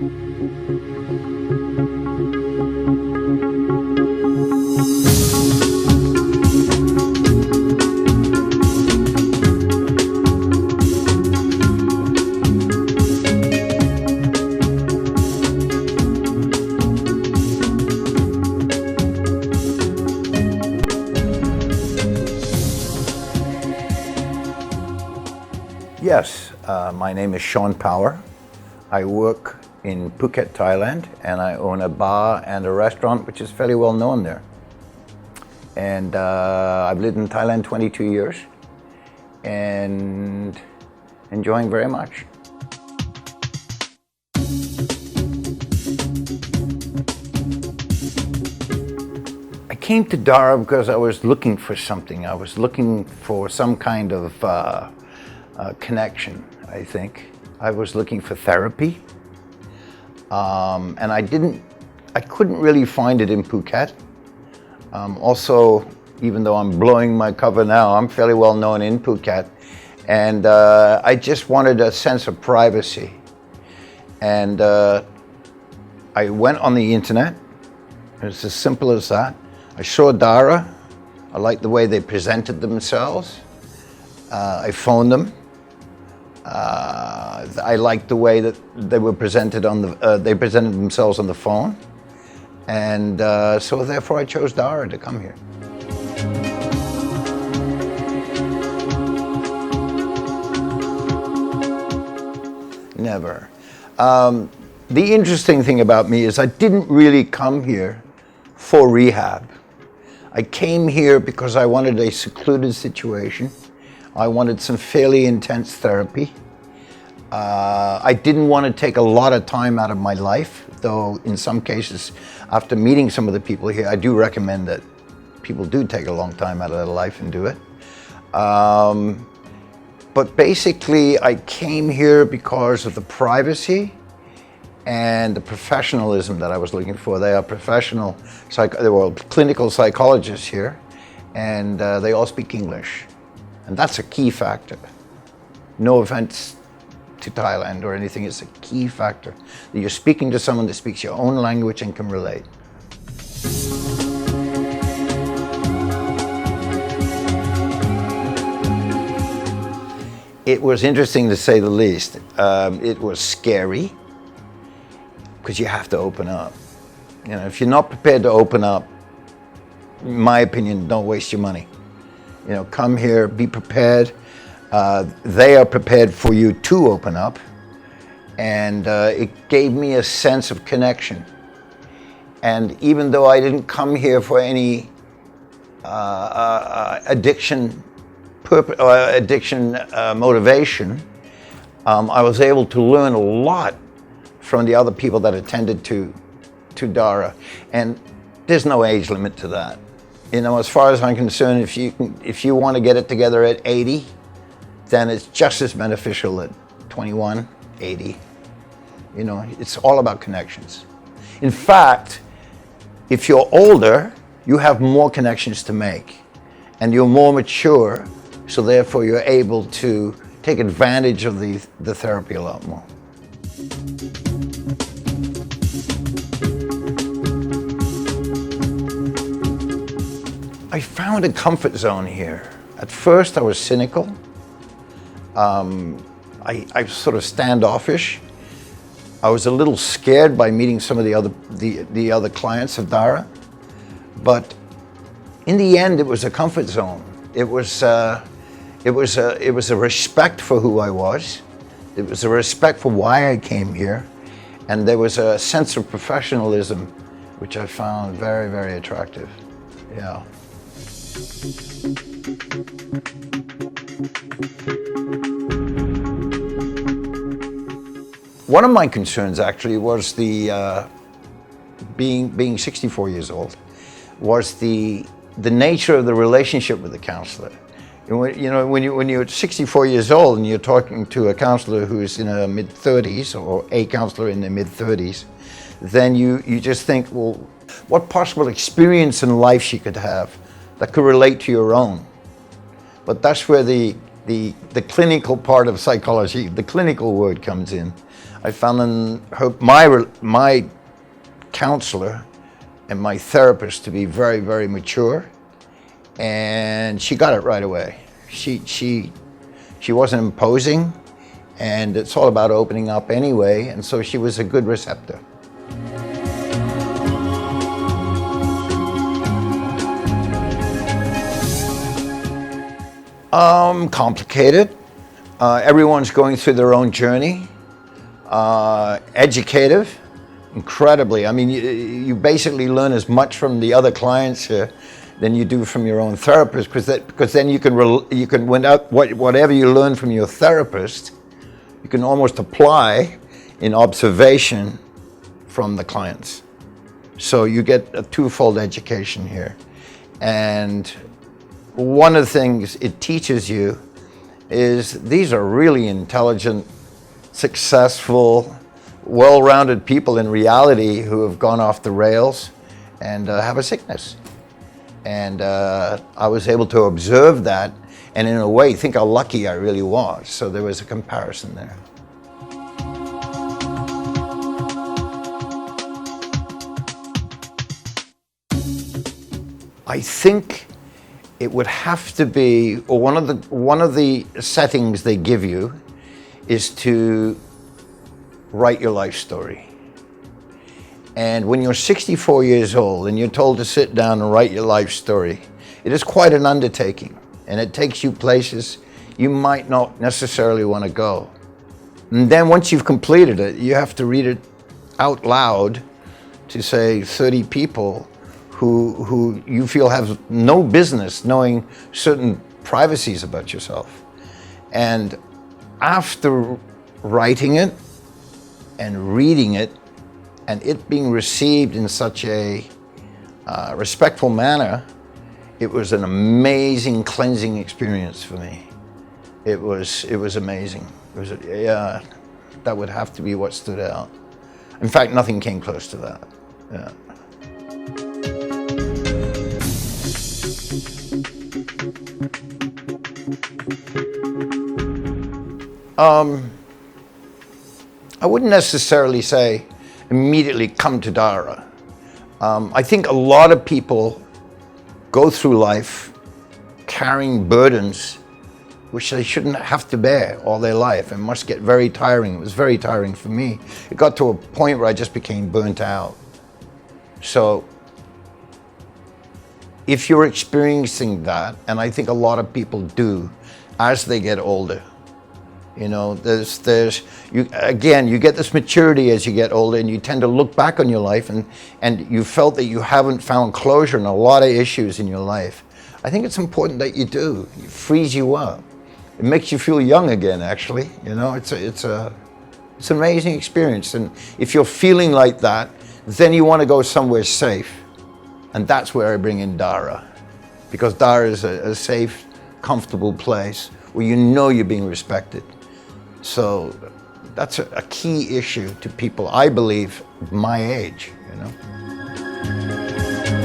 Yes, my name is Sean Power. I work in Phuket, Thailand, and I own a bar and a restaurant which is fairly well known there. And I've lived in Thailand 22 years and enjoying very much. I came to Dhara because I was looking for something. I was looking for some kind of connection, I think. I was looking for therapy, and I couldn't really find it in Phuket. Also, even though I'm blowing my cover now, I'm fairly well known in Phuket, and I just wanted a sense of privacy. And I went on the internet. It's as simple as that. I saw Dara. I liked the way they presented themselves. I phoned them. I liked the way that they were presented on the. They presented themselves on the phone, and so therefore I chose Dara to come here. Never. The interesting thing about me is I didn't really come here for rehab. I came here because I wanted a secluded situation. I wanted some fairly intense therapy. I didn't want to take a lot of time out of my life, though in some cases, after meeting some of the people here, I do recommend that people do take a long time out of their life and do it. But basically, I came here because of the privacy and the professionalism that I was looking for. They are professional, they were clinical psychologists here, and they all speak English. And that's a key factor. No offense to Thailand or anything, it's a key factor. That you're speaking to someone that speaks your own language and can relate. It was interesting to say the least. It was scary because you have to open up. You know, if you're not prepared to open up, in my opinion, don't waste your money. You know, come here, be prepared. They are prepared for you to open up. And it gave me a sense of connection. And even though I didn't come here for any addiction motivation, I was able to learn a lot from the other people that attended to Dara. And there's no age limit to that. You know, as far as I'm concerned, if you want to get it together at 80, then it's just as beneficial at 21, 80. You know, it's all about connections. In fact, if you're older, you have more connections to make, and you're more mature, so therefore you're able to take advantage of the therapy a lot more. I found a comfort zone here. At first I was cynical. I was sort of standoffish. I was a little scared by meeting some of the other clients of Dara, but in the end it was a comfort zone. It was a respect for who I was. It was a respect for why I came here, and there was a sense of professionalism which I found very, very attractive. Yeah. One of my concerns actually was the being 64 years old, was the nature of the relationship with the counselor. You know, when you're 64 years old and you're talking to a counselor who's in her mid-30s, or a counselor in their mid-30s, then you just think, well, what possible experience in life she could have that could relate to your own. But that's where the clinical part of psychology, the clinical word comes in. I found my counselor and my therapist to be very, very mature, and she got it right away. She wasn't imposing, and it's all about opening up anyway, and so she was a good receptor. Complicated. Everyone's going through their own journey. Educative, incredibly. I mean, you basically learn as much from the other clients here than you do from your own therapist, because then you can whatever you learn from your therapist, you can almost apply in observation from the clients. So you get a twofold education here. And one of the things it teaches you is these are really intelligent, successful, well-rounded people in reality who have gone off the rails and have a sickness. And I was able to observe that, and in a way think how lucky I really was. So there was a comparison there. I think it would have to be, or one of the settings they give you is to write your life story. And when you're 64 years old and you're told to sit down and write your life story, it is quite an undertaking, and it takes you places you might not necessarily want to go. And then once you've completed it, you have to read it out loud to, say, 30 people who you feel have no business knowing certain privacies about yourself. And after writing it and reading it, and it being received in such a respectful manner, it was an amazing cleansing experience for me. It was amazing. That would have to be what stood out. In fact, nothing came close to that. Yeah. I wouldn't necessarily say immediately come to Dhara. I think a lot of people go through life carrying burdens which they shouldn't have to bear all their life, and must get very tiring. It was very tiring for me. It got to a point where I just became burnt out. So if you're experiencing that, and I think a lot of people do as they get older, you know, you get this maturity as you get older, and you tend to look back on your life and you felt that you haven't found closure in a lot of issues in your life. I think it's important that you do. It frees you up. It makes you feel young again, actually. You know, it's an amazing experience. And if you're feeling like that, then you want to go somewhere safe. And that's where I bring in Dara. Because Dara is a safe, comfortable place where you know you're being respected. So that's a key issue to people, I believe, my age, you know.